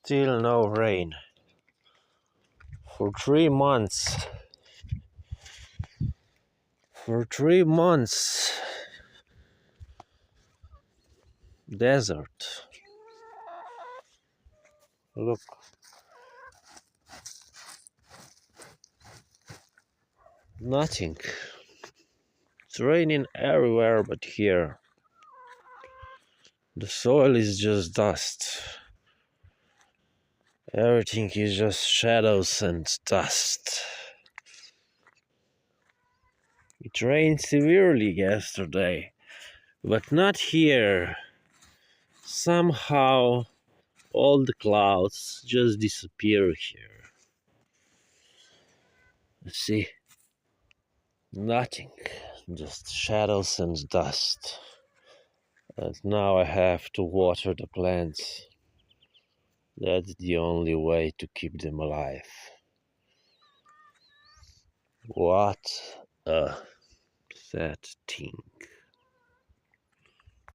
Still no rain. For 3 months. For 3 months. Desert. Look. Nothing. It's raining everywhere but here. The soil is just dust. Everything is just shadows and dust. It rained severely yesterday, but not here. Somehow all the clouds just disappear here. See? Nothing. Just shadows and dust. And now I have to water the plants. That's the only way to keep them alive. What a sad thing.